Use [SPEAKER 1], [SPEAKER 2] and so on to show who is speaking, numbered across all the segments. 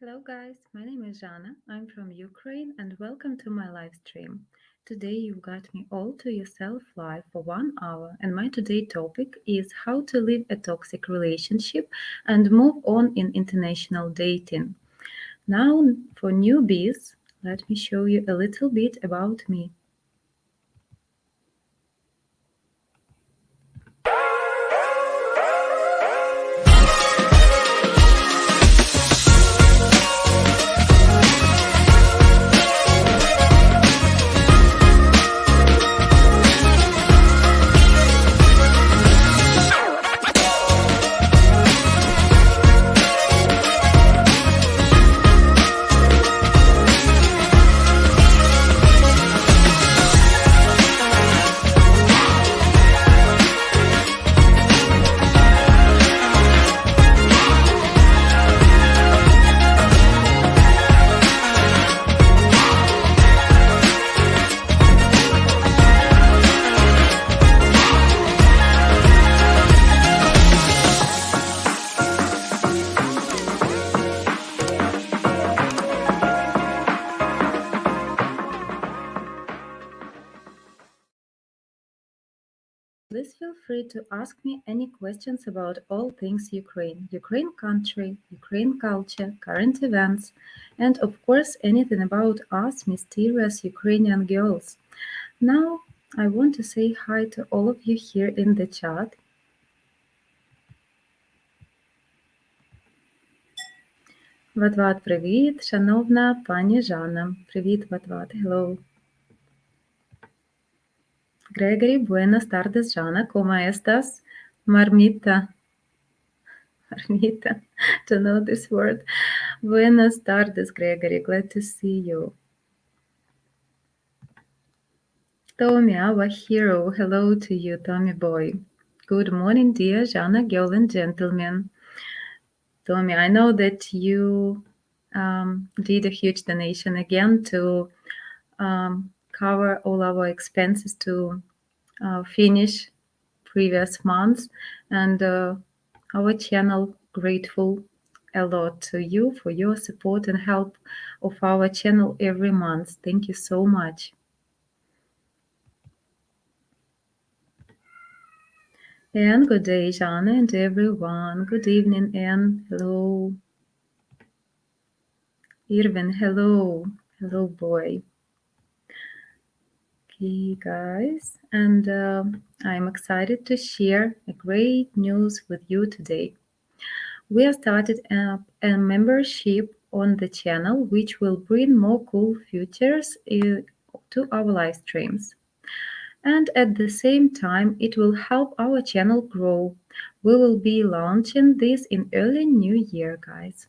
[SPEAKER 1] Hello guys, my name is Jana. I'm from Ukraine and welcome to my live stream. Today you've got me all to yourself live for 1 hour and my today topic is how to leave a toxic relationship and move on in international dating. Now for newbies, let me show you a little bit about me. Please feel free to ask me any questions about all things Ukraine, Ukraine country, Ukraine culture, current events, and of course anything about us mysterious Ukrainian girls. Now I want to say hi to all of you here in the chat. Ватват, привіт, шановна пані Жанна. Привіт, Ватват, hello. Gregory, buenas tardes, Jana. ¿Cómo estás? Marmita. Marmita. To know this word. Buenas tardes, Gregory. Glad to see you. Tommy, our hero. Hello to you, Tommy boy. Good morning, dear Jana, girl and gentlemen. Tommy, I know that you did a huge donation again to cover all our expenses to finish previous months, and our channel grateful a lot to you for your support and help of our channel every month. Thank you so much. And good day, Jana, and everyone. Good evening, Anne. Hello. Irvin, hello. Hello, boy. Okay, guys, and I'm excited to share a great news with you today. We have started a membership on the channel, which will bring more cool features to our live streams. And at the same time, it will help our channel grow. We will be launching this in early new year, guys.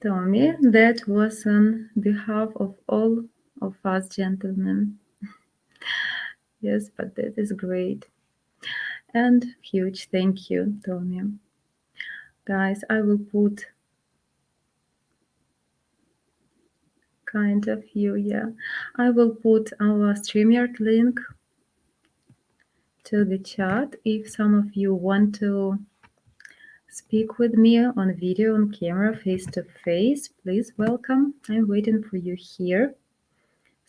[SPEAKER 1] Tommy, that was on behalf of all of us gentlemen. Yes, but that is great. And huge thank you, Tommy. Guys, I will put kind of you, yeah. I will put our Streamyard link to the chat if some of you want to speak with me on video, on camera, face to face. Please welcome. I'm waiting for you here.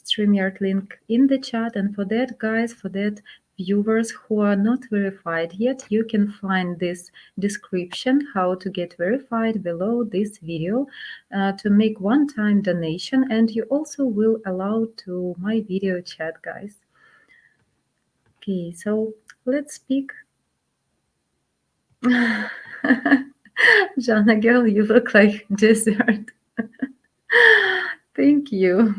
[SPEAKER 1] Streamyard link in the chat, and for that, guys, for that viewers who are not verified yet, you can find this description how to get verified below this video to make one-time donation, and you also will allow to my video chat, guys. Okay, so let's speak. Jana girl, you look like dessert. Thank you.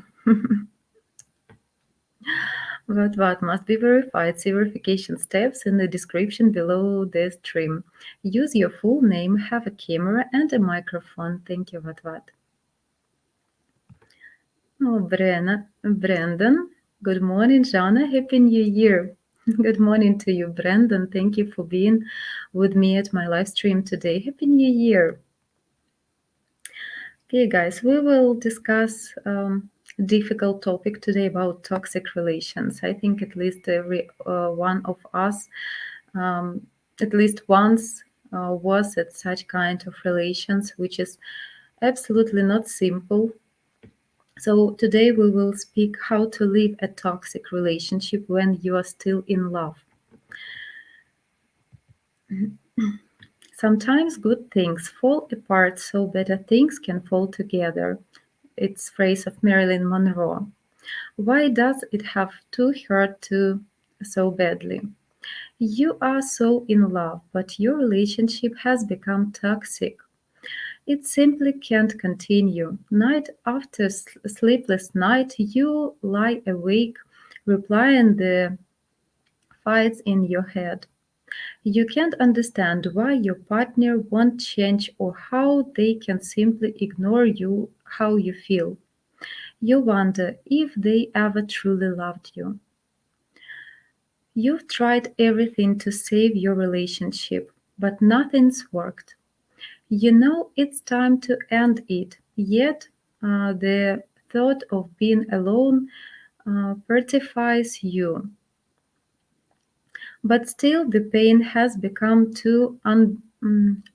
[SPEAKER 1] What must be verified? See verification steps in the description below the stream. Use your full name, have a camera and a microphone. Thank you, what. Oh, Brandon. Good morning, Jana. Happy New Year. Good morning to you, Brandon. Thank you for being with me at my live stream today. Happy New Year. Okay, guys, we will discuss difficult topic today about toxic relations. I think at least every one of us um, at least once was at such kind of relations, which is absolutely not simple. So today we will speak how to leave a toxic relationship when you are still in love. Sometimes good things fall apart so better things can fall together. It's phrase of Marilyn Monroe. Why does it have to hurt to so badly? You are so in love, but your relationship has become toxic. It simply can't continue. Night after sleepless night, you lie awake, replying the fights in your head. You can't understand why your partner won't change or how they can simply ignore you, how you feel. You wonder if they ever truly loved you. You've tried everything to save your relationship, but nothing's worked. You know it's time to end it, yet the thought of being alone petrifies you. But still, the pain has become too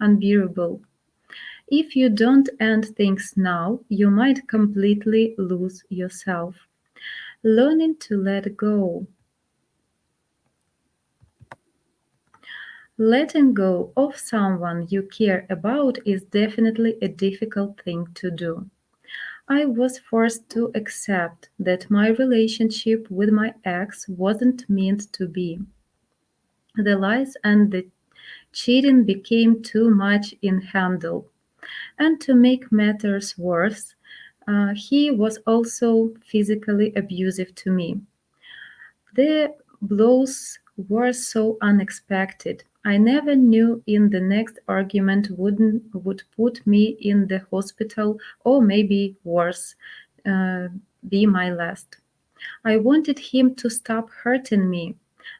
[SPEAKER 1] unbearable. If you don't end things now, you might completely lose yourself. Learning to let go. Letting go of someone you care about is definitely a difficult thing to do. I was forced to accept that my relationship with my ex wasn't meant to be. The lies and the cheating became too much in handle. And to make matters worse, he was also physically abusive to me. The blows were so unexpected. I never knew in the next argument would put me in the hospital or maybe worse, uh, be my last. I wanted him to stop hurting me.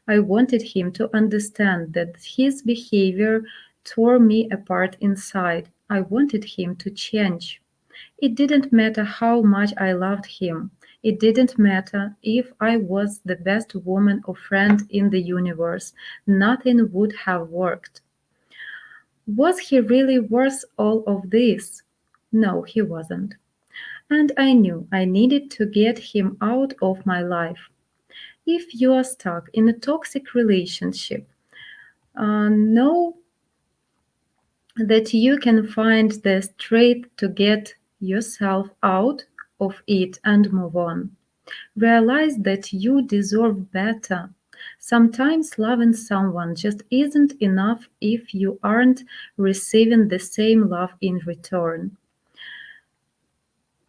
[SPEAKER 1] I wanted him to understand that his behavior tore me apart inside. I wanted him to change. It didn't matter how much I loved him. It didn't matter if I was the best woman or friend in the universe. Nothing would have worked. Was he really worth all of this? No, he wasn't. And I knew I needed to get him out of my life. If you are stuck in a toxic relationship, know that you can find the strength to get yourself out of it and move on. Realize that you deserve better. Sometimes loving someone just isn't enough if you aren't receiving the same love in return.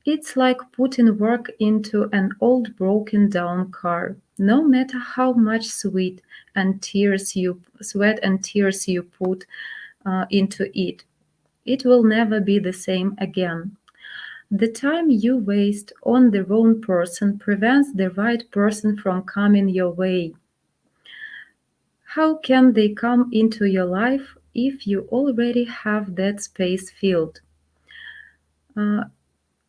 [SPEAKER 1] It's like putting work into an old broken down car. No matter how much sweat and tears you put into it, it will never be the same again. The time you waste on the wrong person prevents the right person from coming your way. How can they come into your life if you already have that space filled? Uh,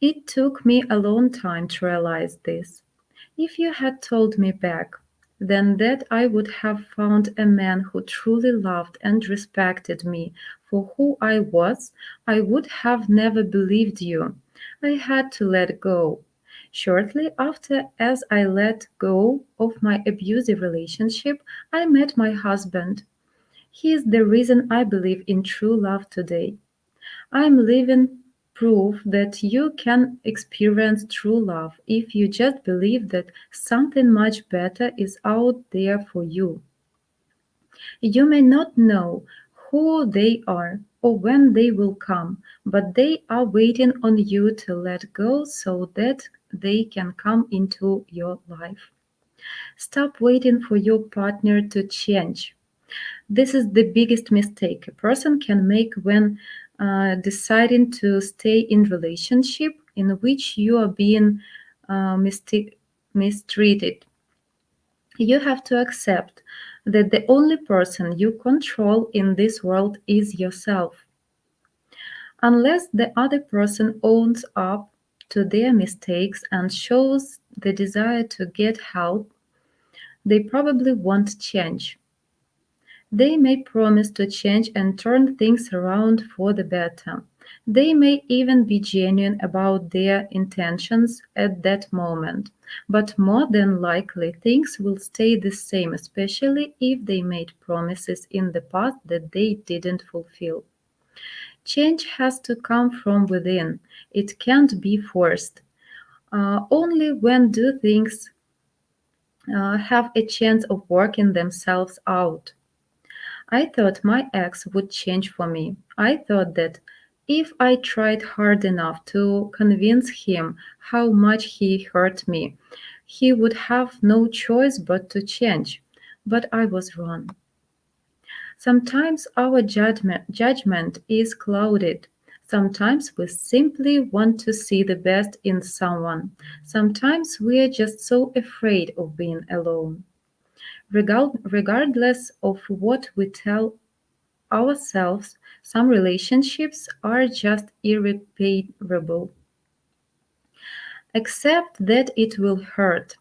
[SPEAKER 1] it took me a long time to realize this. If you had told me back then that I would have found a man who truly loved and respected me for who I was, I would have never believed you. I had to let go. Shortly after, as I let go of my abusive relationship, I met my husband. He is the reason I believe in true love today. I'm living proof that you can experience true love if you just believe that something much better is out there for you. You may not know who they are or when they will come, but they are waiting on you to let go so that they can come into your life. Stop waiting for your partner to change. This is the biggest mistake a person can make when deciding to stay in relationship in which you are being mistreated. You have to accept that the only person you control in this world is yourself. Unless the other person owns up to their mistakes and shows the desire to get help, they probably won't change. They may promise to change and turn things around for the better. They may even be genuine about their intentions at that moment, but more than likely things will stay the same, especially if they made promises in the past that they didn't fulfill. Change has to come from within, it can't be forced. Only when do things have a chance of working themselves out. I thought my ex would change for me. I thought that if I tried hard enough to convince him how much he hurt me, he would have no choice but to change. But I was wrong. Sometimes our judgment is clouded. Sometimes we simply want to see the best in someone. Sometimes we are just so afraid of being alone. Regardless of what we tell ourselves, some relationships are just irreparable. Accept that it will hurt.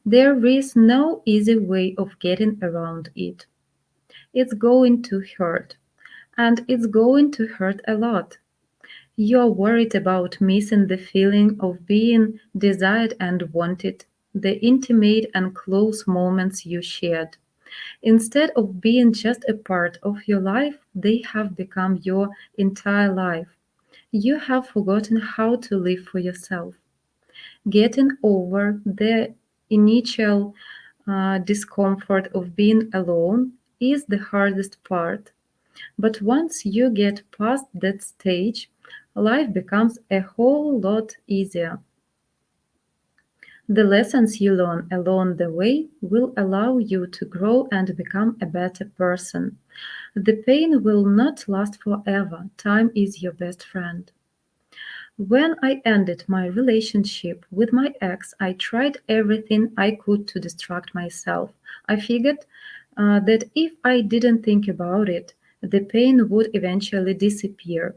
[SPEAKER 1] There is no easy way of getting around it. It's going to hurt, and it's going to hurt a lot. You're worried about missing the feeling of being desired and wanted, the intimate and close moments you shared. Instead of being just a part of your life, they have become your entire life. You have forgotten how to live for yourself. Getting over the initial discomfort of being alone is the hardest part. But once you get past that stage, life becomes a whole lot easier. The lessons you learn along the way will allow you to grow and become a better person. The pain will not last forever. Time is your best friend. When I ended my relationship with my ex, I tried everything I could to distract myself. I figured that if I didn't think about it, the pain would eventually disappear.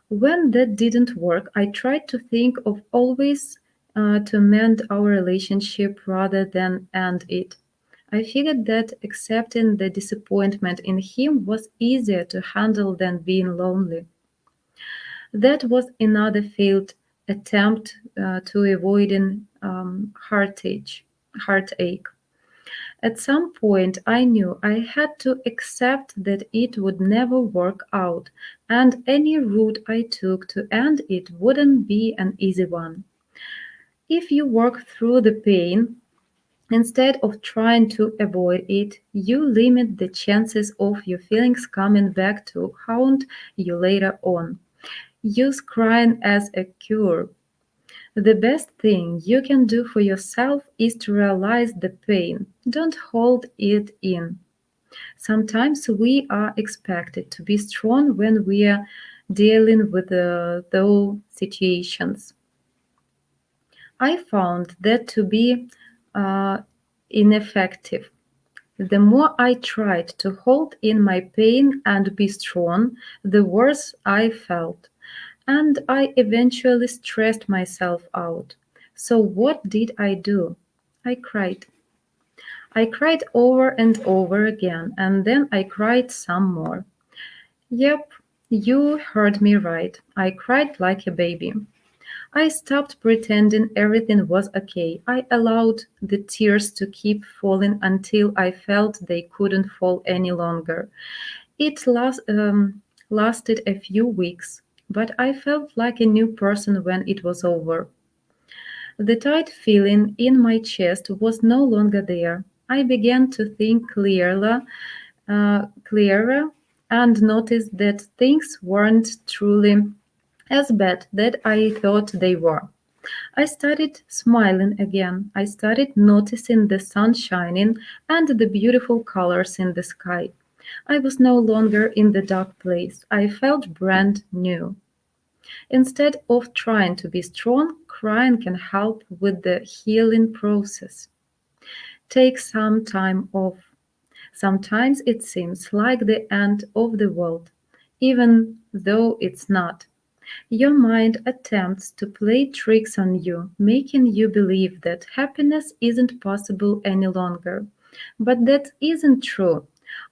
[SPEAKER 1] When that didn't work, I tried to think of always to mend our relationship rather than end it. I figured that accepting the disappointment in him was easier to handle than being lonely. That was another failed attempt to avoiding heartache. At some point, I knew I had to accept that it would never work out, and any route I took to end it wouldn't be an easy one. If you work through the pain, instead of trying to avoid it, you limit the chances of your feelings coming back to haunt you later on. Use crying as a cure. The best thing you can do for yourself is to realize the pain. Don't hold it in. Sometimes we are expected to be strong when we are dealing with those situations. I found that to be uh, ineffective. The more I tried to hold in my pain and be strong, the worse I felt, and I eventually stressed myself out. So, what did I do? I cried. I cried over and over again, and then I cried some more. Yep, you heard me right. I cried like a baby. I stopped pretending everything was okay. I allowed the tears to keep falling until I felt they couldn't fall any longer. It lasted a few weeks, but I felt like a new person when it was over. The tight feeling in my chest was no longer there. I began to think clearer, and noticed that things weren't truly as bad that I thought they were. I started smiling again. I started noticing the sun shining and the beautiful colors in the sky. I was no longer in the dark place. I felt brand new. Instead of trying to be strong, crying can help with the healing process. Take some time off. Sometimes it seems like the end of the world, even though it's not. Your mind attempts to play tricks on you, making you believe that happiness isn't possible any longer. But that isn't true.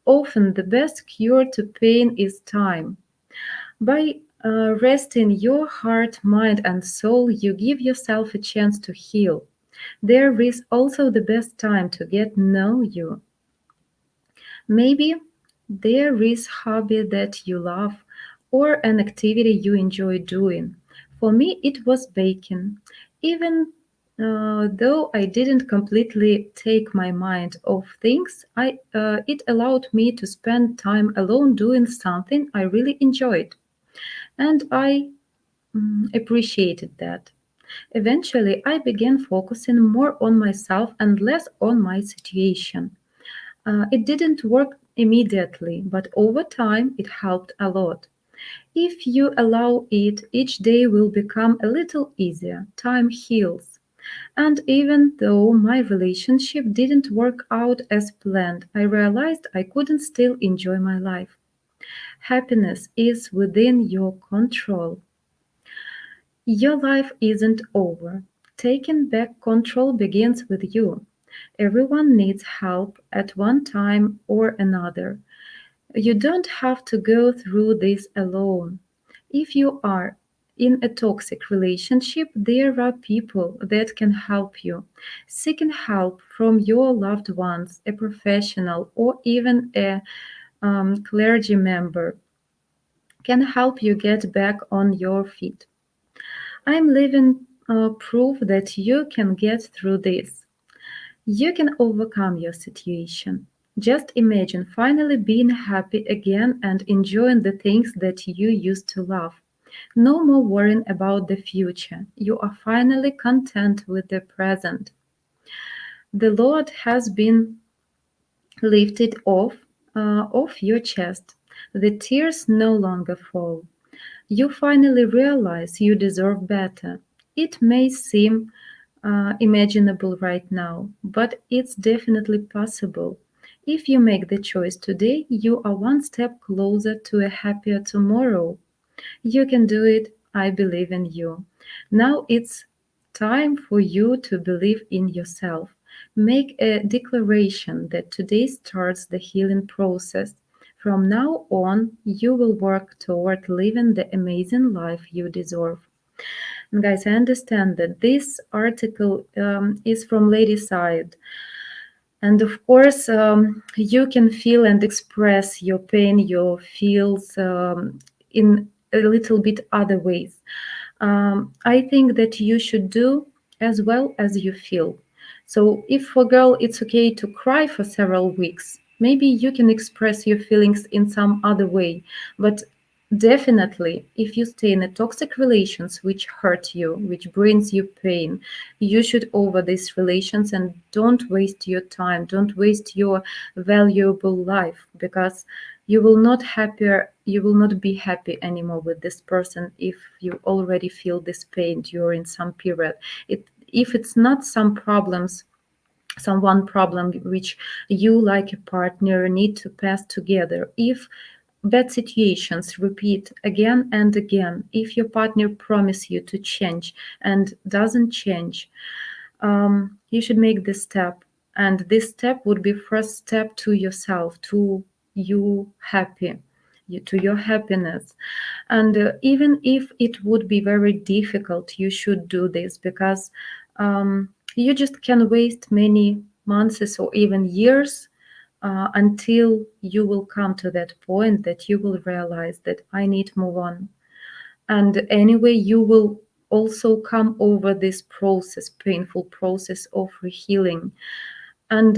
[SPEAKER 1] Often the best cure to pain is time. By resting your heart, mind, and soul, you give yourself a chance to heal. There is also the best time to get know you. Maybe there is hobby that you love or an activity you enjoy doing. For me, it was baking. Even though I didn't completely take my mind off things, it allowed me to spend time alone doing something I really enjoyed. And I appreciated that. Eventually, I began focusing more on myself and less on my situation. It didn't work immediately, but over time it helped a lot. If you allow it, each day will become a little easier. Time heals. And even though my relationship didn't work out as planned, I realized I couldn't still enjoy my life. Happiness is within your control. Your life isn't over. Taking back control begins with you. Everyone needs help at one time or another. You don't have to go through this alone. If you are in a toxic relationship, there are people that can help you. Seeking help from your loved ones, a professional, or even a clergy member can help you get back on your feet. I'm living proof that you can get through this. You can overcome your situation. Just imagine finally being happy again and enjoying the things that you used to love. No more worrying about the future. You are finally content with the present. The load has been lifted off your chest. The tears no longer fall. You finally realize you deserve better. It may seem imaginable right now, but it's definitely possible. If you make the choice today, you are one step closer to a happier tomorrow. You can do it. I believe in you. Now it's time for you to believe in yourself. Make a declaration that today starts the healing process. From now on, you will work toward living the amazing life you deserve. And guys, I understand that this article is from Lady Side, and of course, you can feel and express your pain, your feels in a little bit other ways. I think that you should do as well as you feel. So, if for girl it's okay to cry for several weeks, maybe you can express your feelings in some other way. But definitely, if you stay in a toxic relations which hurt you, which brings you pain, you should over these relations and don't waste your time, don't waste your valuable life because you will not be happy anymore with this person if you already feel this pain during some period. If it's not some one problem which you like a partner need to pass together, if bad situations repeat again and again, if your partner promise you to change and doesn't change, you should make this step, and this step would be first step to yourself, to you happy, to your happiness. And even if it would be very difficult, you should do this because you just can waste many months or even years until you will come to that point that you will realize that I need to move on. And anyway, you will also come over this process, painful process of healing. And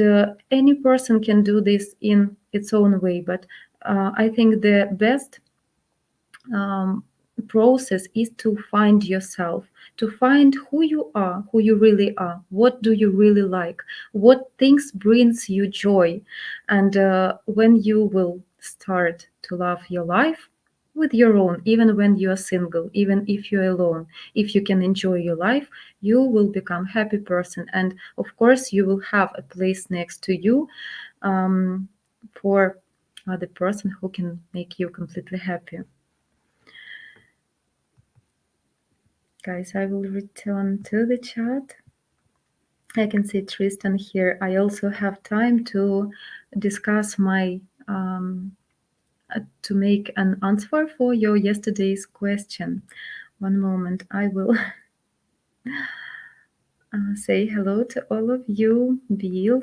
[SPEAKER 1] any person can do this in its own way, but I think the best um, process is to find yourself, to find who you are, who you really are, what do you really like, what things brings you joy. And when you will start to love your life with your own, even when you are single, even if you're alone, if you can enjoy your life, you will become happy person. And of course you will have a place next to you for the person who can make you completely happy. Guys, I will return to the chat. I can see Tristan here. I also have time to discuss my to make an answer for your yesterday's question. One moment, I will say hello to all of you. Bill,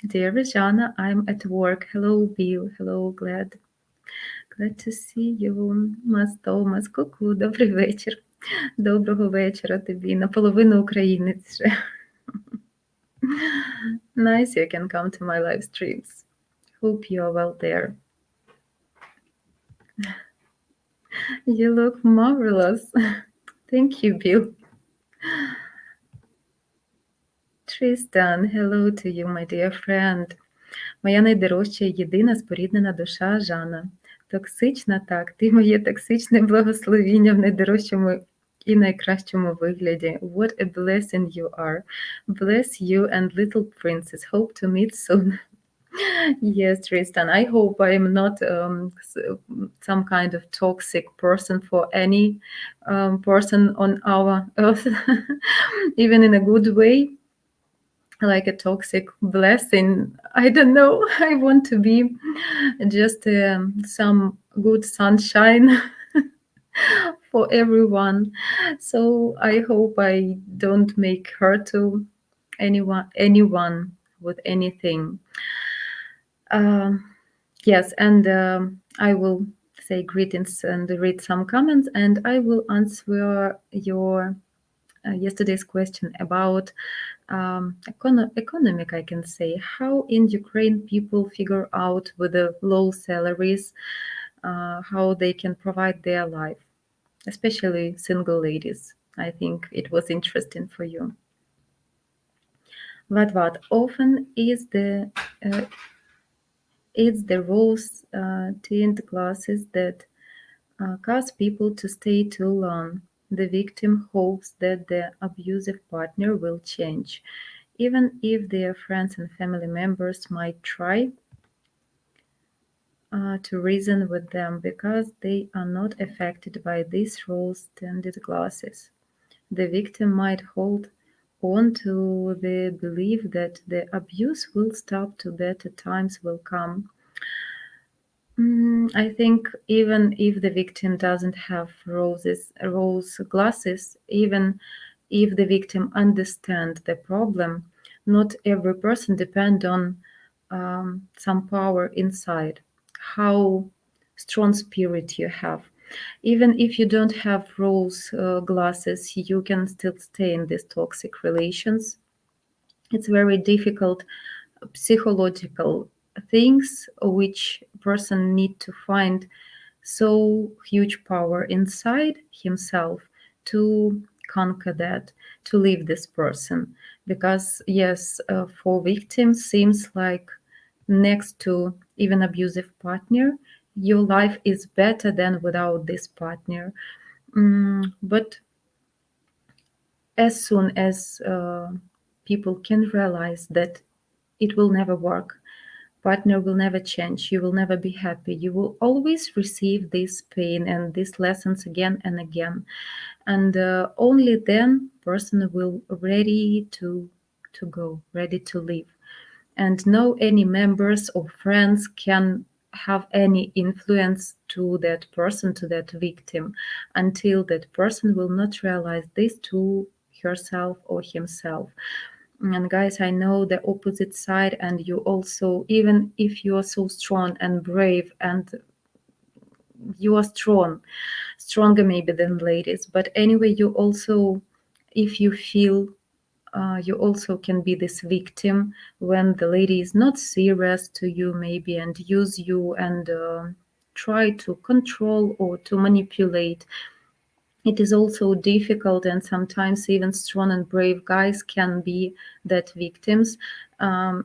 [SPEAKER 1] dear Rejana, I'm at work. Hello, Bill. Hello, glad to see you. Мас Томас, ку-ку, добрий вечір. Доброго вечора тобі. Наполовину українець же. Nice you can come to my live streams. Hope you are well there. You look marvelous. Thank you, Bill. Tristan, hello to you, my dear friend. Моя найдорожча і єдина споріднена душа Жана. Токсична, так, ти моє токсичне благословіння в найдорожчому і найкращому вигляді. What a blessing you are. Bless you and little princess. Hope to meet soon. Yes, Tristan, I hope I am not some kind of toxic person for any person on our earth, even in a good way, like a toxic blessing. I don't know. I want to be just some good sunshine for everyone. So I hope I don't make hurt to anyone with anything. Yes, and I will say greetings and read some comments, and I will answer your yesterday's question about economic, I can say, how in Ukraine people figure out with the low salaries how they can provide their life, especially single ladies. I think it was interesting for you. What often is the it's the rose-tinted glasses that cause people to stay too long. The victim hopes that the abusive partner will change, even if their friends and family members might try to reason with them because they are not affected by these rose-tinted glasses. The victim might hold on to the belief that the abuse will stop, to better times will come. I think even if the victim doesn't have rose glasses, even if the victim understands the problem, not every person depends on some power inside, how strong spirit you have. Even if you don't have rose glasses, you can still stay in these toxic relations. It's very difficult psychological things which person need to find so huge power inside himself to conquer that, to leave this person. Because yes, for victims seems like next to even abusive partner, your life is better than without this partner. But as soon as people can realize that it will never work, partner will never change, you will never be happy, you will always receive this pain and these lessons again and again, and only then person will ready to go, ready to leave, and no any members or friends can have any influence to that person, to that victim, until that person will not realize this to herself or himself. And guys, I know the opposite side, and you also, even if you are so strong and brave, and you are stronger maybe than ladies, but anyway, you also, if you feel you also can be this victim when the lady is not serious to you maybe and use you and try to control or to manipulate. It is also difficult, and sometimes even strong and brave guys can be that victims.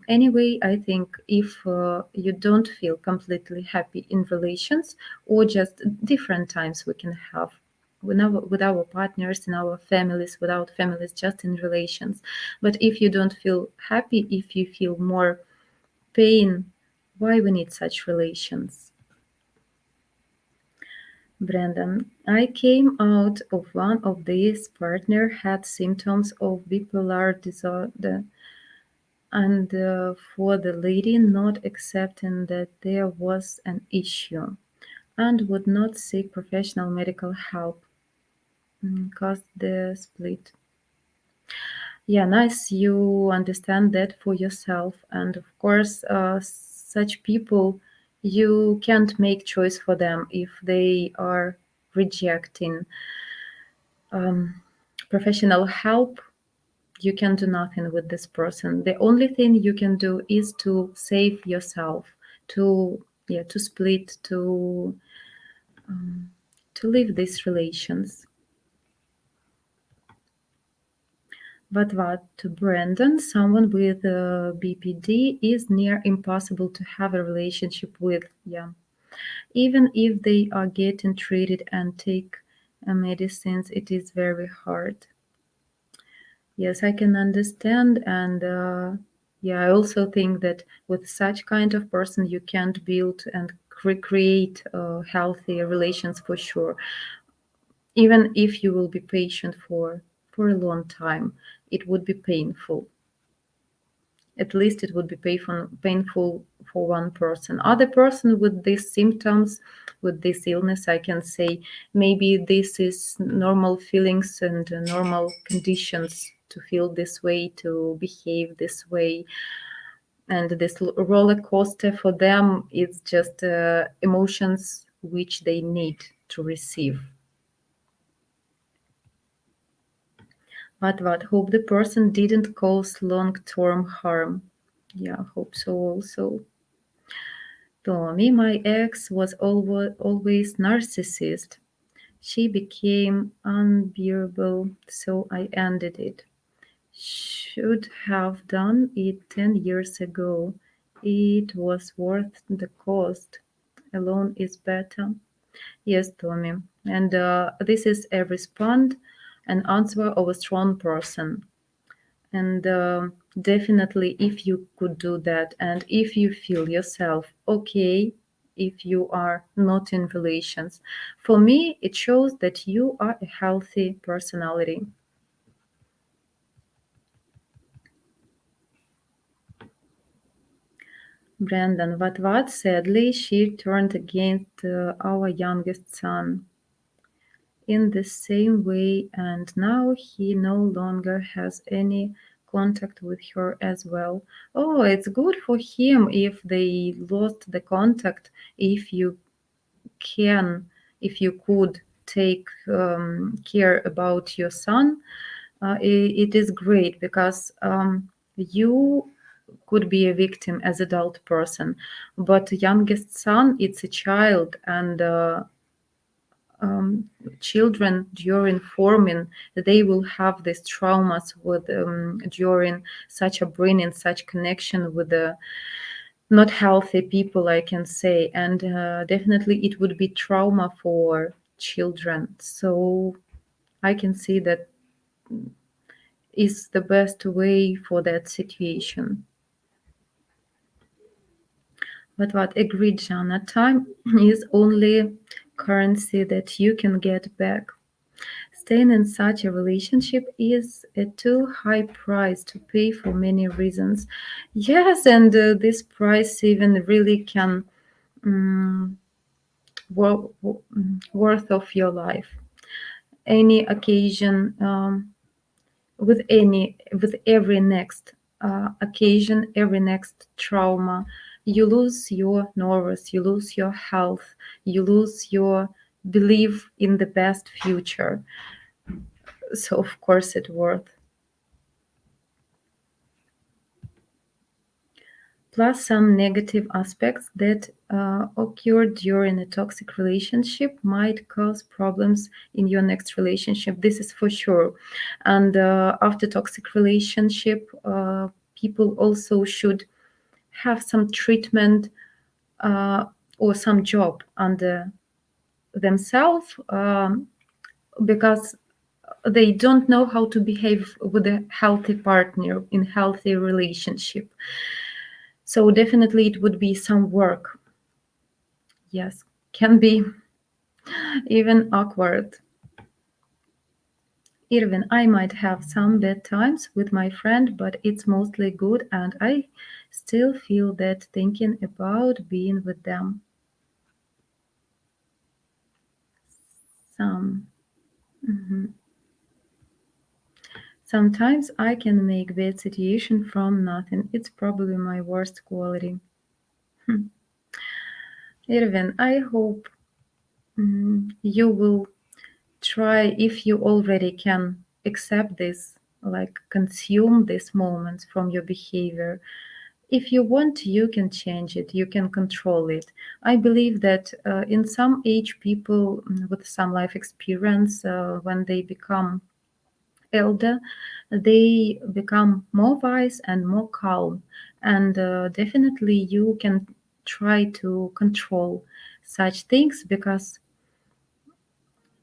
[SPEAKER 1] Anyway, I think if you don't feel completely happy in relations, or just different times we can have with our partners, in our families, without families, just in relations. But if you don't feel happy, if you feel more pain, why we need such relations? Brandon, I came out of one of these. Partner had symptoms of bipolar disorder. and for the lady not accepting that there was an issue and would not seek professional medical help caused the split. Yeah, nice you understand that for yourself. And of course, such people, you can't make choice for them if they are rejecting um, professional help. You can do nothing with this person. The only thing you can do is to save yourself, to yeah, to split, um, to leave these relations. But what to Brandon, someone with BPD is near impossible to have a relationship with. Yeah, even if they are getting treated and take medicines, it is very hard. Yes, I can understand, and yeah, I also think that with such kind of person, you can't build and create healthy relations for sure. Even if you will be patient for a long time, it would be painful. At least it would be painful for one person. Other person with these symptoms, with this illness, I can say maybe this is normal feelings and normal conditions to feel this way, to behave this way. And this roller coaster for them is just emotions which they need to receive. But what? Hope the person didn't cause long-term harm. Yeah, hope so also. Tommy, my ex was always narcissist. She became unbearable, so I ended it. Should have done it 10 years ago. It was worth the cost. Alone is better. Yes, Tommy. And this is a response, an answer of a strong person. And definitely, if you could do that, and if you feel yourself okay, if you are not in relations, for me, it shows that you are a healthy personality. Brandon, what? Sadly, she turned against our youngest son in the same way, and now he no longer has any contact with her as well. Oh, it's good for him if they lost the contact, if you can, if you could take care about your son. It is great because you could be a victim as adult person, but youngest son, it's a child, and children during forming, they will have these traumas with during such upbringing, such connection with the not healthy people, I can say, and definitely it would be trauma for children. So I can see that is the best way for that situation. But what agreed, Jana, time is only currency that you can get back. Staying in such a relationship is a too high price to pay for many reasons. Yes, and this price even really can worth of your life. Any occasion, with every next occasion, every next trauma, you lose your nervous, you lose your health, you lose your belief in the best future. So of course it worth. Plus some negative aspects that occur during a toxic relationship might cause problems in your next relationship. This is for sure. And after toxic relationship, people also should have some treatment or some job under themselves, because they don't know how to behave with a healthy partner in healthy relationship. So definitely it would be some work. Yes, can be even awkward. Irvin, I might have some bad times with my friend, but it's mostly good, and I still feel that thinking about being with them. Some. Mhm. Sometimes I can make bad situation from nothing. It's probably my worst quality. Hmm. Irvin, I hope you will try, if you already can accept this, like consume these moments from your behavior. If you want, you can change it, you can control it. I believe that in some age, people with some life experience, when they become elder, they become more wise and more calm. And definitely, you can try to control such things, because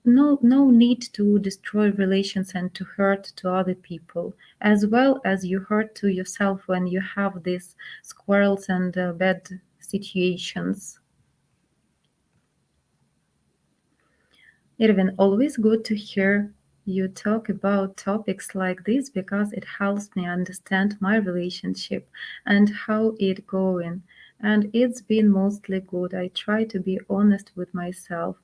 [SPEAKER 1] no need to destroy relations and to hurt to other people, as well as you hurt to yourself when you have these squirrels and bad situations. Irvin, always good to hear you talk about topics like this, because it helps me understand my relationship and how it going. And it's been mostly good. I try to be honest with myself.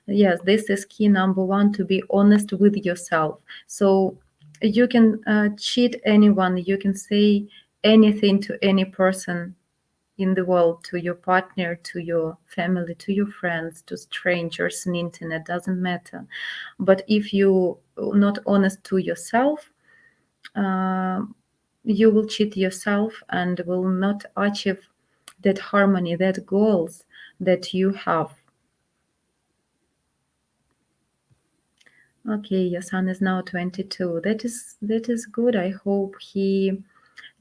[SPEAKER 1] Yes, this is key number one, to be honest with yourself. So you can cheat anyone, you can say anything to any person in the world, to your partner, to your family, to your friends, to strangers on internet, doesn't matter. But if you not honest to yourself, uh, you will cheat yourself and will not achieve that harmony, that goals that you have. Okay, your son is now 22. That is good. I hope he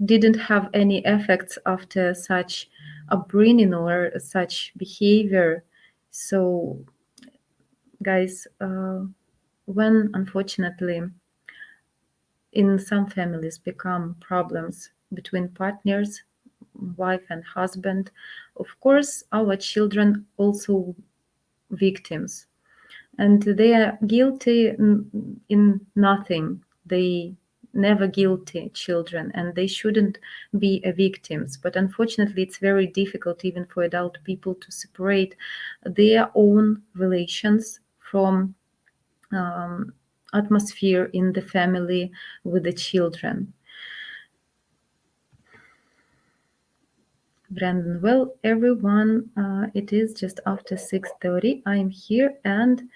[SPEAKER 1] didn't have any effects after such upbringing or such behavior. So, guys, when unfortunately in some families become problems between partners, wife and husband, of course, our children also victims, and they are guilty in nothing. They never guilty children, and they shouldn't be a victims. But unfortunately, it's very difficult even for adult people to separate their own relations from um, atmosphere in the family with the children. Brandon, well, everyone, it is just after 6:30. I'm here, and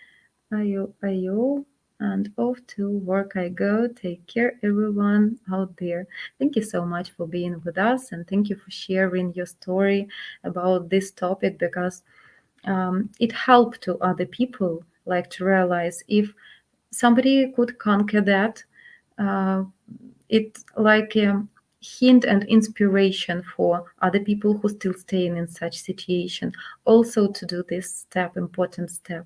[SPEAKER 1] ayo, and off to work I go. Take care, everyone out there. Thank you so much for being with us, and thank you for sharing your story about this topic, because it helped to other people, like to realize if somebody could conquer that, uh, it's like a hint and inspiration for other people who still staying in such situation, also to do this step, important step.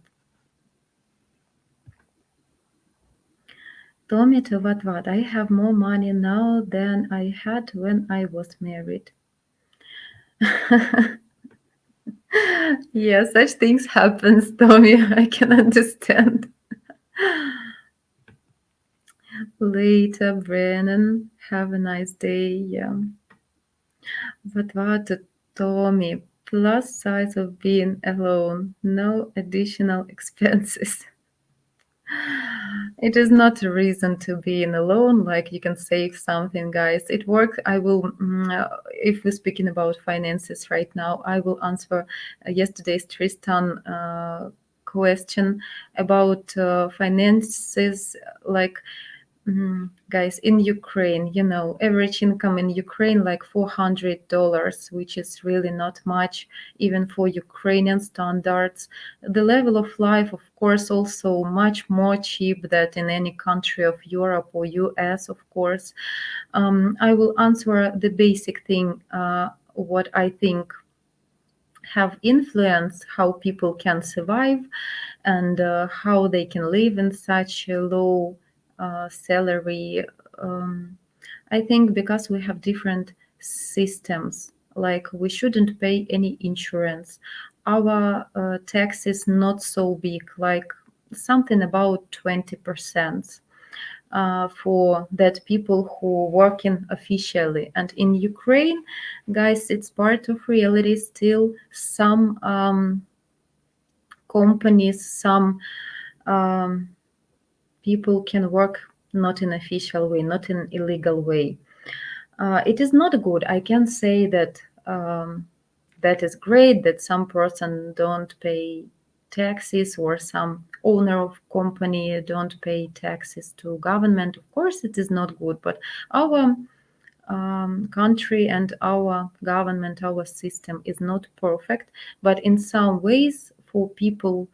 [SPEAKER 1] Tommy to what? I have more money now than I had when I was married. Yeah, such things happens, Tommy. I can understand. Later, Brennan. Have a nice day. Yeah. But what, Tommy? Plus size of being alone. No additional expenses. It is not a reason to be in alone, like you can save something, guys. It works. I will, if we're speaking about finances right now, I will answer yesterday's Tristan question about finances. Like, guys, in Ukraine, average income in Ukraine like $400, which is really not much, even for Ukrainian standards. The level of life, of course, also much more cheap than in any country of Europe or US, of course. I will answer the basic thing, what I think have influenced how people can survive, and how they can live in such a low salary. Um, I think because we have different systems, like we shouldn't pay any insurance. Our tax is not so big, like something about 20%. for that people who working officially. And in Ukraine, guys, it's part of reality. Still, some companies, some um, people can work not in official way, not in illegal way. It is not good. I can say that that is great that some person don't pay taxes or some owner of company don't pay taxes to government. Of course, it is not good, but our country and our government, our system is not perfect. But in some ways, for people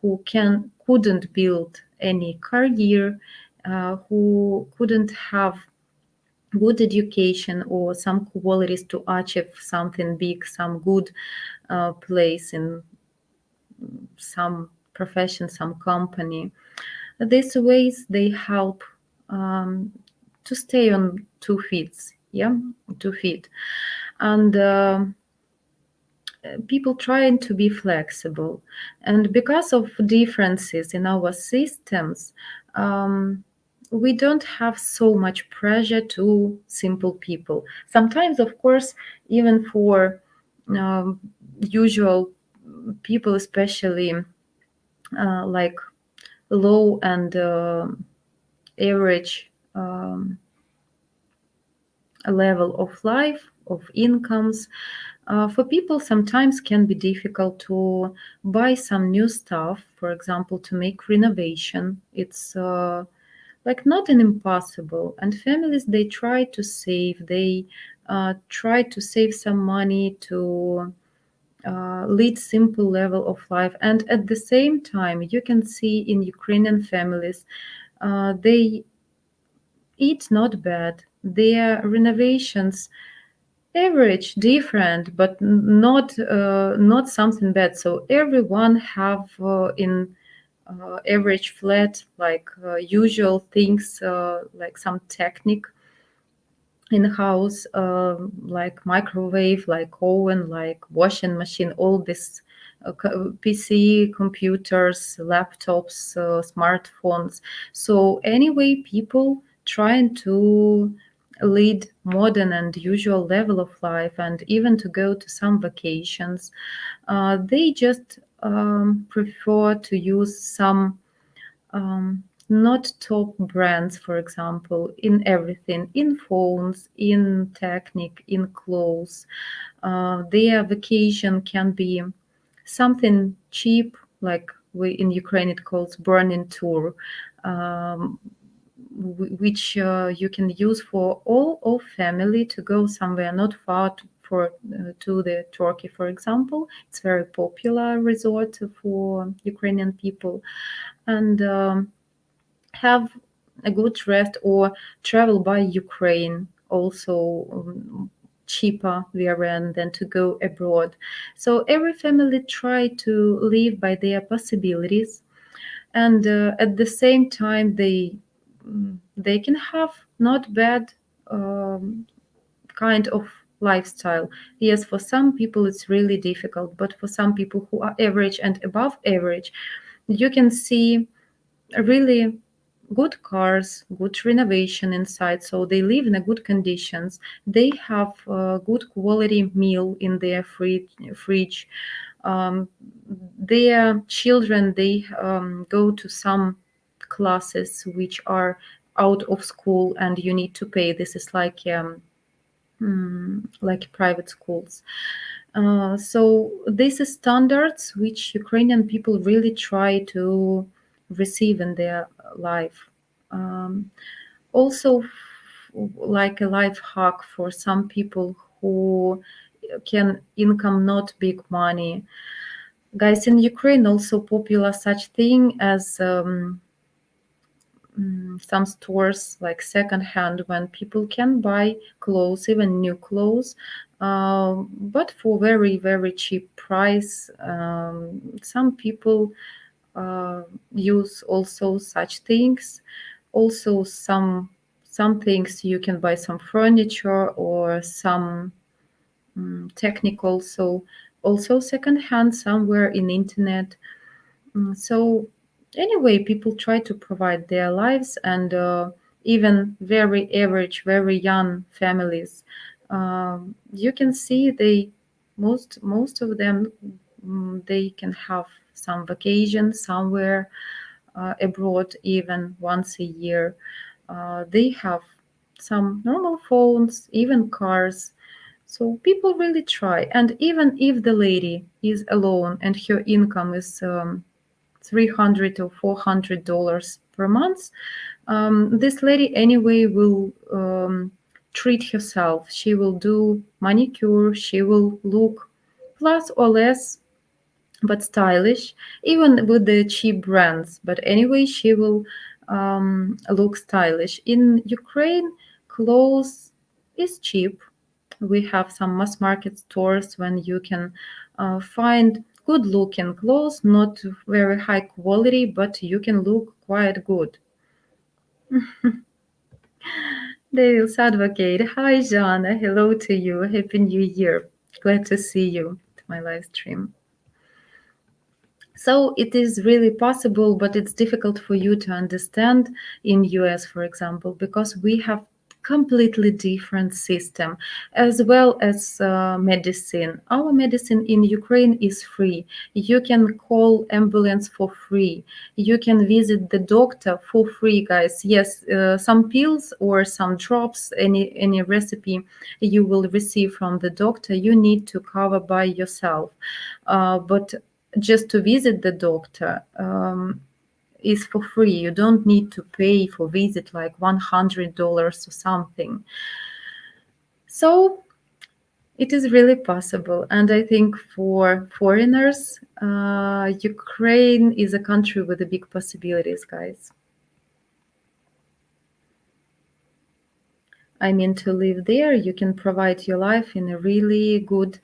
[SPEAKER 1] who couldn't build any career, who couldn't have good education or some qualities to achieve something big, some good place in some profession, some company. These ways they help um, to stay on 2 feet, yeah, 2 feet, and people trying to be flexible, and because of differences in our systems. We don't have so much pressure to simple people. Sometimes, of course, even for um, usual people, especially like low and average level of life, of incomes, for people sometimes can be difficult to buy some new stuff, for example, to make renovation. It's like not an impossible, and families they try to save, they try to save some money to lead simple level of life. And at the same time, you can see in Ukrainian families, they eat not bad, their renovations average different, but not something bad. So everyone have in average flat like usual things, like some technique in house, like microwave, like oven, like washing machine, all this PC, computers, laptops, smartphones. So anyway, people trying to lead modern and usual level of life, and even to go to some vacations, they just prefer to use some not top brands, for example, in everything, in phones, in technique, in clothes. Their vacation can be something cheap, like we in Ukraine it calls burning tour, um, which you can use for all of family to go somewhere not far for to the Turkey, for example. It's very popular resort for Ukrainian people, and have a good rest or travel by Ukraine also cheaper VRN than to go abroad. So every family try to live by their possibilities, and at the same time they can have not bad kind of lifestyle. Yes, for some people it's really difficult, but for some people who are average and above average, you can see really good cars, good renovation inside, so they live in a good conditions. They have good quality meal in their fridge. Um, their children they go to some classes which are out of school, and you need to pay. This is like private schools. So these are standards which Ukrainian people really try to receive in their life. Um, Also, like a life hack for some people who can income not big money. Guys, in Ukraine also popular such thing as some stores like second hand, when people can buy clothes, even new clothes, but for very very cheap price. Some people use also such things. Also some things you can buy some furniture or some technical. So also second hand somewhere in internet. So anyway, people try to provide their lives, and even very average, very young families. You can see most of them, they can have some vacation somewhere abroad, even once a year. They have some normal phones, even cars. So people really try. And even if the lady is alone and her income is 300 or $400 per month, this lady anyway will treat herself. She will do manicure. She will look plus or less but stylish, even with the cheap brands. But anyway, she will look stylish. In Ukraine, clothes is cheap. We have some mass market stores when you can find good looking clothes, not very high quality, but you can look quite good. Devil's Advocate. Hi, Jana. Hello to you. Happy New Year. Glad to see you to my live stream. So it is really possible, but it's difficult for you to understand in US, for example, because we have completely different system as well as medicine. Our medicine in Ukraine is free. You can call ambulance for free. You can visit the doctor for free, guys. Yes, some pills or some drops, any recipe you will receive from the doctor, you need to cover by yourself. But just to visit the doctor is for free. You don't need to pay for visit like $100 or something. So it is really possible. And I think for foreigners, Ukraine is a country with a big possibilities, guys. I mean, to live there, you can provide your life in a really good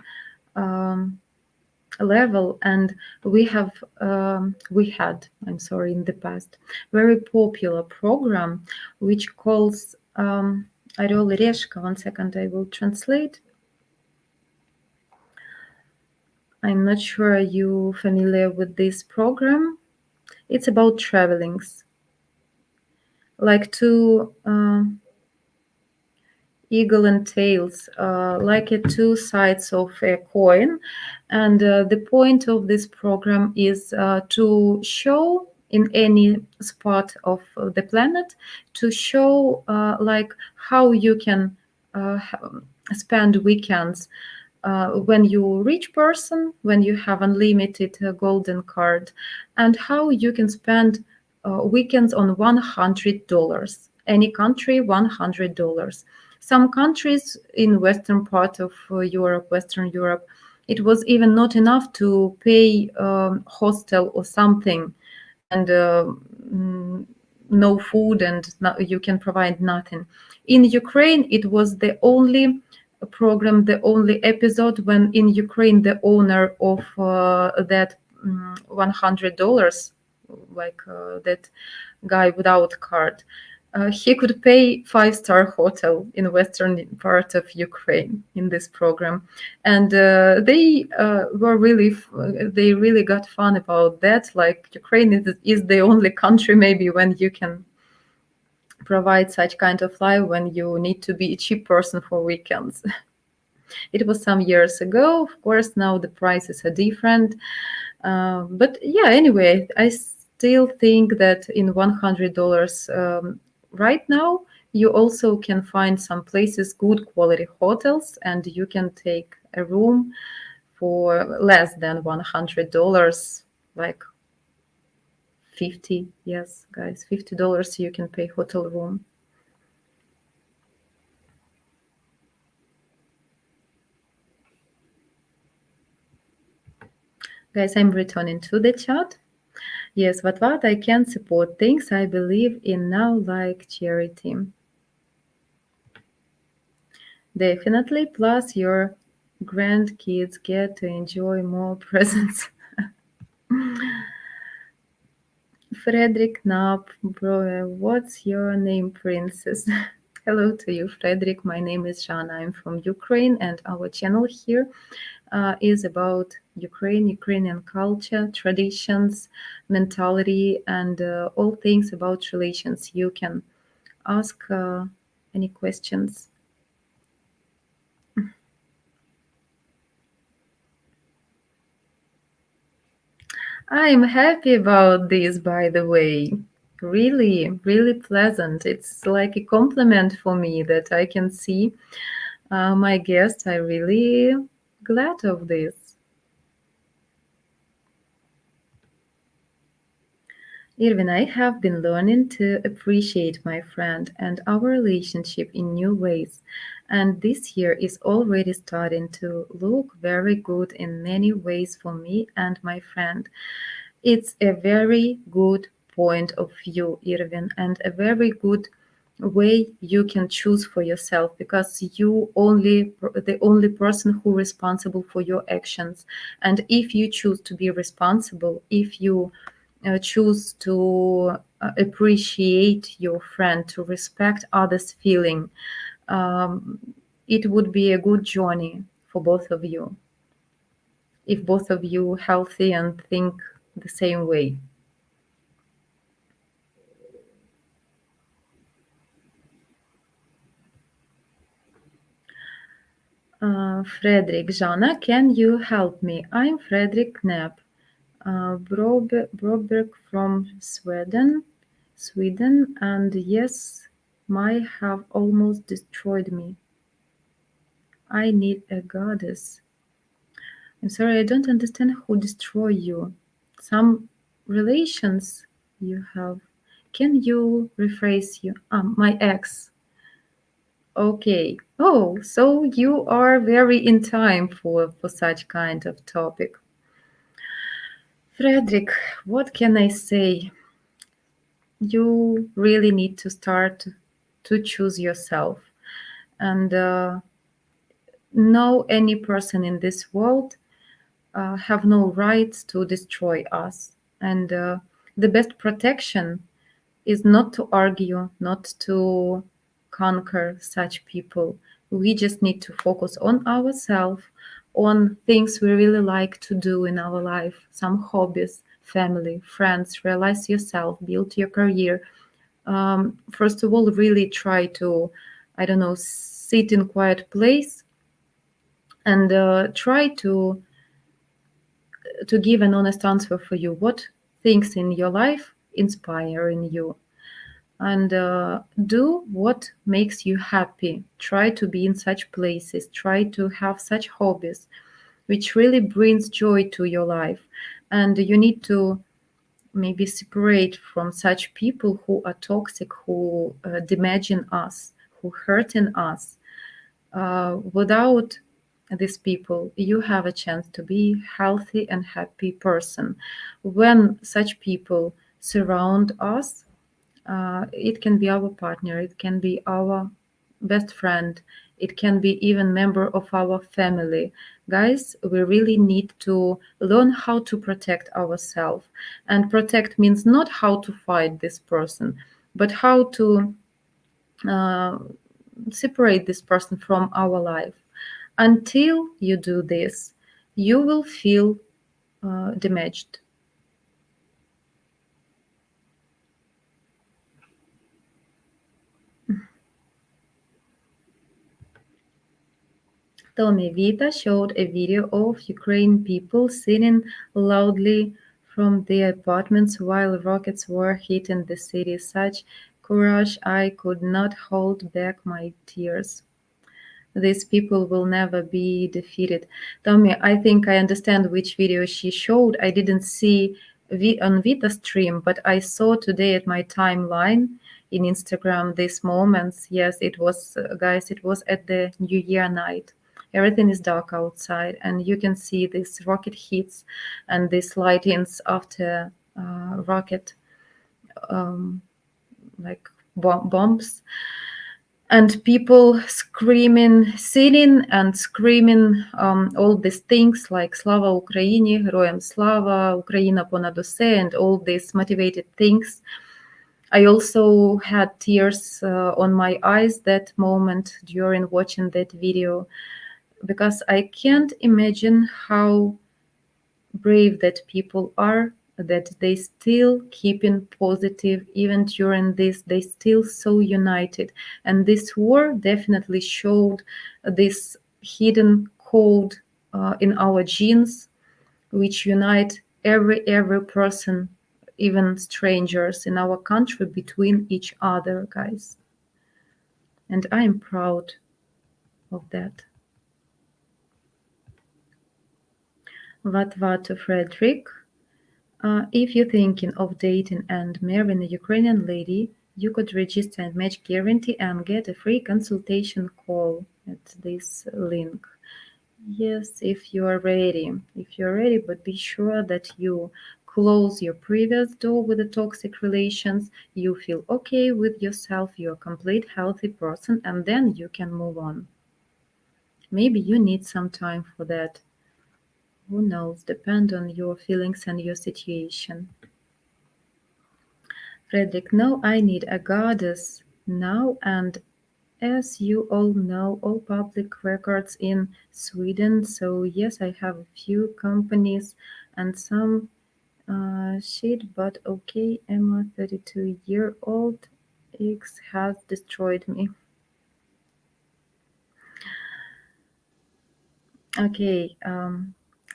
[SPEAKER 1] level, and we had, I'm sorry, in the past, very popular program which calls Орел и Решка. One second, I will translate. I'm not sure you familiar with this program. It's about travelings, like two eagle and tails, like two sides of a coin. And the point of this program is to show in any spot of the planet, to show like how you can spend weekends when you rich person, when you have unlimited golden card, and how you can spend weekends on $100. Any country, $100. Some countries in western part of Europe, Western Europe, it was even not enough to pay hostel or something, and no food, and you can provide nothing. In Ukraine, it was the only program, the only episode when in Ukraine the owner of that $100, like that guy without card, he could pay 5-star hotel in western part of Ukraine in this program, and they were really they really got fun about that. Like Ukraine is the only country maybe when you can provide such kind of life when you need to be a cheap person for weekends. It was some years ago. Of course, now the prices are different. But yeah, anyway, I still think that in $100 right now, you also can find some places, good quality hotels, and you can take a room for less than $100, like 50. Yes, guys, $50 you can pay hotel room. Guys, I'm returning to the chat. Yes, what I can support things I believe in now, like charity. Definitely. Plus, your grandkids get to enjoy more presents. Frederick Knapp, bro, what's your name, princess? Hello to you, Frederick. My name is Jana. I'm from Ukraine, and our channel here is about Ukraine, Ukrainian culture, traditions, mentality, and all things about relations. You can ask any questions. I'm happy about this, by the way. Really, really pleasant. It's like a compliment for me that I can see my guests. I'm really glad of this. Irvin, I have been learning to appreciate my friend and our relationship in new ways, and this year is already starting to look very good in many ways for me and my friend. It's a very good point of view, Irvin, and a very good way you can choose for yourself because you only the only person who responsible for your actions. And if you choose to be responsible, if you choose to appreciate your friend, to respect others' feeling, um, it would be a good journey for both of you if both of you healthy and think the same way. Frederick, Jana, can you help me? I'm Frederick Knapp, Broberg from Sweden, and yes, my have almost destroyed me. I need a goddess. I'm sorry, I don't understand who destroy you. Some relations you have. Can you rephrase you? My ex. Okay. Oh, so you are very in time for such kind of topic. Frederick, what can I say? You really need to start to choose yourself. And no any person in this world have no rights to destroy us. And the best protection is not to argue, not to conquer such people. We just need to focus on ourselves, on things we really like to do in our life, some hobbies, family, friends, realize yourself, build your career. First of all, really try to, I don't know, sit in quiet place and try to give an honest answer for you. What things in your life inspiring you? And do what makes you happy. Try to be in such places, try to have such hobbies which really brings joy to your life. And you need to maybe separate from such people who are toxic, who damaging us, who hurting us. Without these people, you have a chance to be healthy and happy person. When such people surround us, it can be our partner, it can be our best friend, it can be even member of our family. Guys, we really need to learn how to protect ourselves. And protect means not how to fight this person, but how to uh, separate this person from our life. Until you do this, you will feel damaged. Tommy Vita showed a video of Ukrainian people singing loudly from their apartments while rockets were hitting the city. Such courage, I could not hold back my tears. These people will never be defeated. Tommy, I think I understand which video she showed. I didn't see on Vita stream, but I saw today at my timeline in Instagram these moments. Yes, it was, guys, it was at the New Year night. Everything is dark outside, and you can see these rocket hits and these lightings after rocket um, like bombs and people screaming, singing and screaming all these things like Slava Ukraini, Героям Slava, Ukraina ponad uсе, and all these motivated things. I also had tears on my eyes that moment during watching that video because I can't imagine how brave that people are that they still keeping positive even during this. They still so united, and this war definitely showed this hidden code in our genes, which unite every person, even strangers in our country, between each other, guys. And I am proud of that. What to Frederick? If you're thinking of dating and marrying a Ukrainian lady, you could register and match guarantee and get a free consultation call at this link. Yes, if you are ready. If you're ready, but be sure that you close your previous door with the toxic relations, you feel okay with yourself, you're a complete healthy person, and then you can move on. Maybe you need some time for that. Who knows? Depend on your feelings and your situation. Frederick, no, I need a goddess now, and as you all know, all public records in Sweden. So yes, I have a few companies and some shit, but okay, Emma, 32-year-old X has destroyed me. Okay,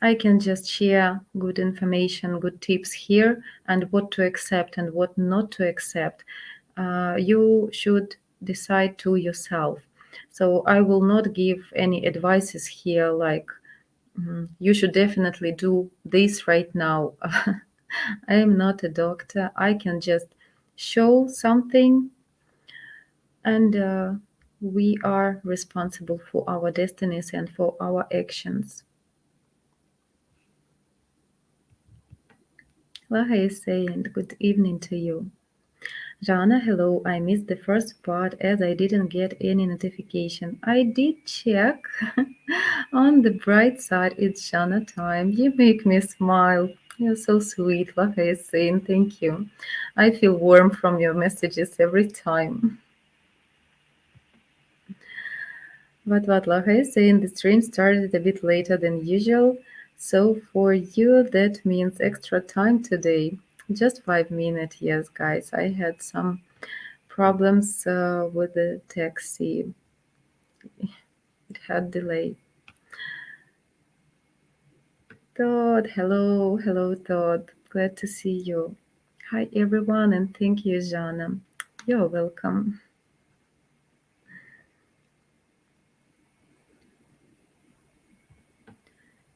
[SPEAKER 1] I can just share good information, good tips here, and what to accept and what not to accept. You should decide to yourself. So I will not give any advices here like you should definitely do this right now. I am not a doctor. I can just show something, and we are responsible for our destinies and for our actions. Laha is saying good evening to you. Jana, hello. I missed the first part as I didn't get any notification. I did check. On the bright side, it's Jana time. You make me smile. You're so sweet. Laha is saying thank you. I feel warm from your messages every time. What Laha is saying, the stream started a bit later than usual, so for you that means extra time today. Just 5 minutes, yes, guys. I had some problems with the taxi. It had delay. Todd, hello, hello, Todd. Glad to see you. Hi, everyone, and thank you, Jana. You're welcome.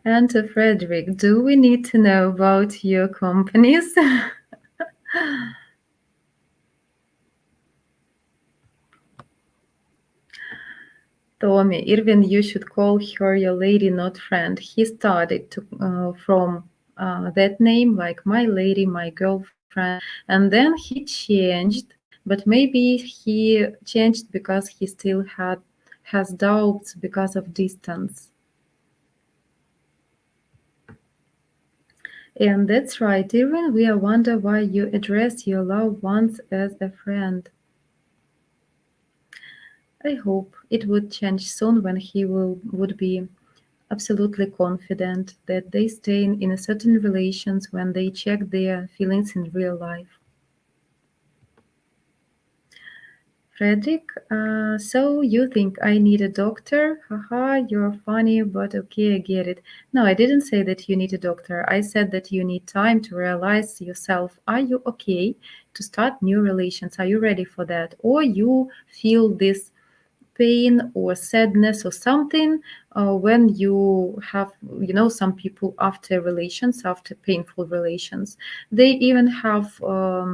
[SPEAKER 1] And to Frederick, do we need to know about your companies? Tommy, Irvin, you should call her your lady, not friend. He started from that name, like my lady, my girlfriend, and then he changed. But maybe he changed because he still has doubts because of distance. And that's right, Irvin. We wonder why you address your loved ones as a friend. I hope it would change soon when he would be absolutely confident that they stay in a certain relations when they check their feelings in real life. Frederick, so you think I need a doctor? Haha, you're funny, but okay, I get it. No, I didn't say that you need a doctor. I said that you need time to realize yourself. Are you okay to start new relations? Are you ready for that? Or you feel this pain or sadness or something when you have, some people after relations, after painful relations, they even have how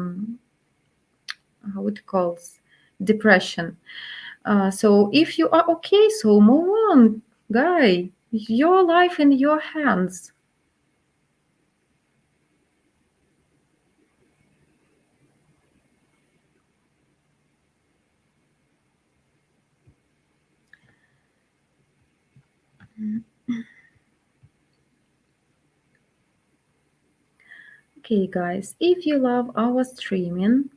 [SPEAKER 1] it calls depression. So if you are okay, so move on, guy. Your life in your hands. Okay, guys, if you love our streaming,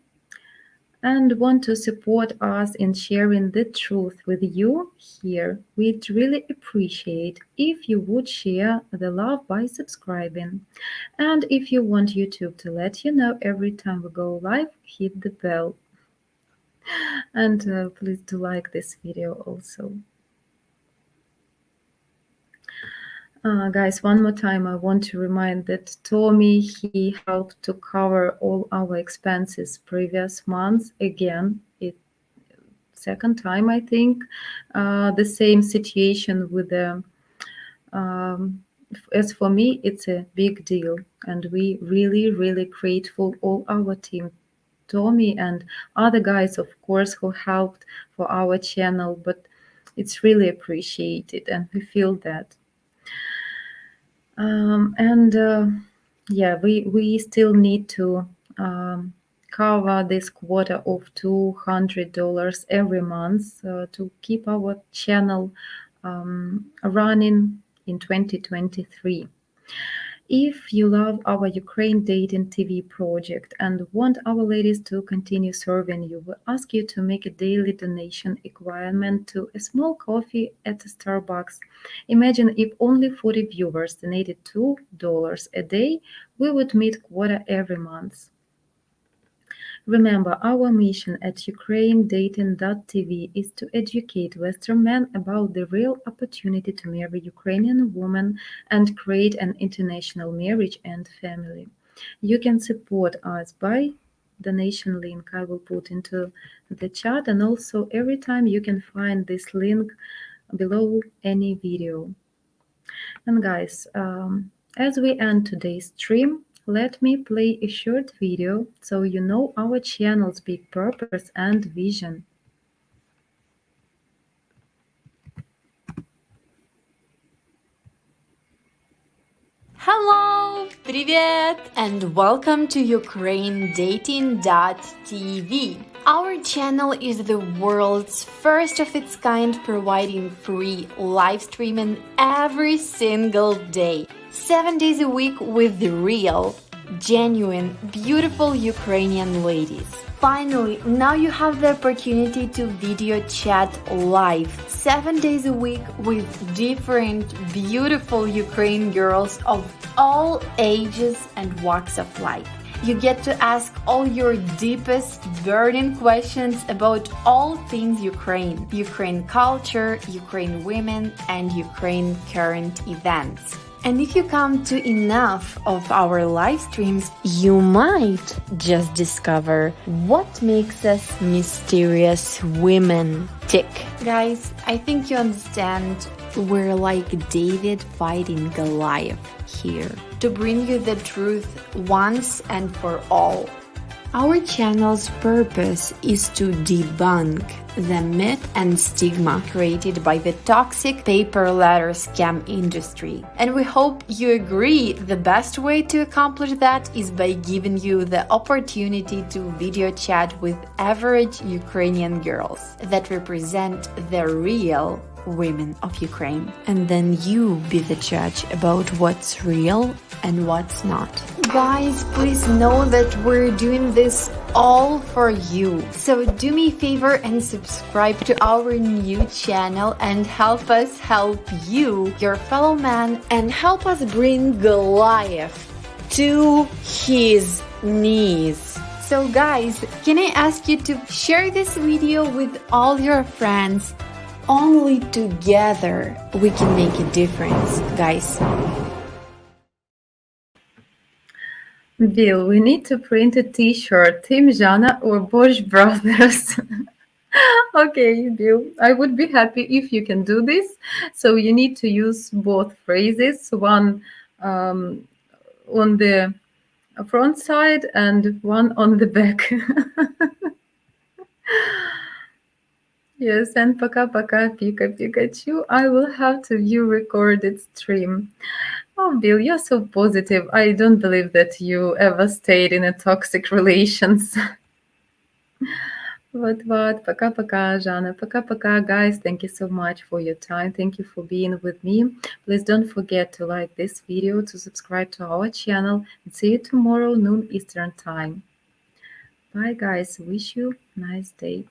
[SPEAKER 1] and want to support us in sharing the truth with you here. We'd really appreciate if you would share the love by subscribing. And if you want YouTube to let you know every time we go live, hit the bell. And please do like this video also. Guys, one more time, I want to remind that Tommy, he helped to cover all our expenses previous months. Again, it second time, I think. The same situation with the, as for me, it's a big deal. And we really, really grateful, all our team, Tommy and other guys, of course, who helped for our channel, but it's really appreciated and we feel that. And yeah, we still need to cover this quota of $200 every month to keep our channel running in 2023. If you love our Ukraine Dating TV project and want our ladies to continue serving you, we ask you to make a daily donation equivalent to a small coffee at Starbucks. Imagine if only 40 viewers donated $2 a day, we would meet quota every month. Remember, our mission at UkraineDating.tv is to educate Western men about the real opportunity to marry Ukrainian women and create an international marriage and family. You can support us by donation link I will put into the chat, and also every time you can find this link below any video. And guys, as we end today's stream, let me play a short video so you know our channel's big purpose and vision.
[SPEAKER 2] Hello, привет, and welcome to UkraineDating.tv. Our channel is the world's first of its kind, providing free live streaming every single day, 7 days a week with the real, genuine, beautiful Ukrainian ladies. Finally, now you have the opportunity to video chat live 7 days a week with different beautiful Ukrainian girls of all ages and walks of life. You get to ask all your deepest burning questions about all things Ukraine, Ukraine culture, Ukraine women, and Ukraine current events. And if you come to enough of our live streams, you might just discover what makes us mysterious women tick. Guys, I think you understand we're like David fighting Goliath here to bring you the truth once and for all. Our channel's purpose is to debunk the myth and stigma created by the toxic paper letter scam industry. And we hope you agree the best way to accomplish that is by giving you the opportunity to video chat with average Ukrainian girls that represent the real women of Ukraine. And then you be the judge about what's real and what's not. Guys, please know that we're doing this all for you. So do me a favor and subscribe to our new channel and help us help you, your fellow man, and help us bring Goliath to his knees. So guys, can I ask you to share this video with all your friends? Only together we can make a difference, guys.
[SPEAKER 1] Bill, we need to print a t-shirt, Team Jana or Bosch Brothers. Okay, Bill, I would be happy if you can do this. So you need to use both phrases, one on the front side and one on the back. Yes, and пока-пока, Pikachu. I will have to view recorded stream. Oh, Bill, you're so positive. I don't believe that you ever stayed in a toxic relations. What? Пока-пока, Jana. Пока-пока, guys. Thank you so much for your time. Thank you for being with me. Please don't forget to like this video, to subscribe to our channel, and see you tomorrow, noon Eastern time. Bye, guys. Wish you nice day.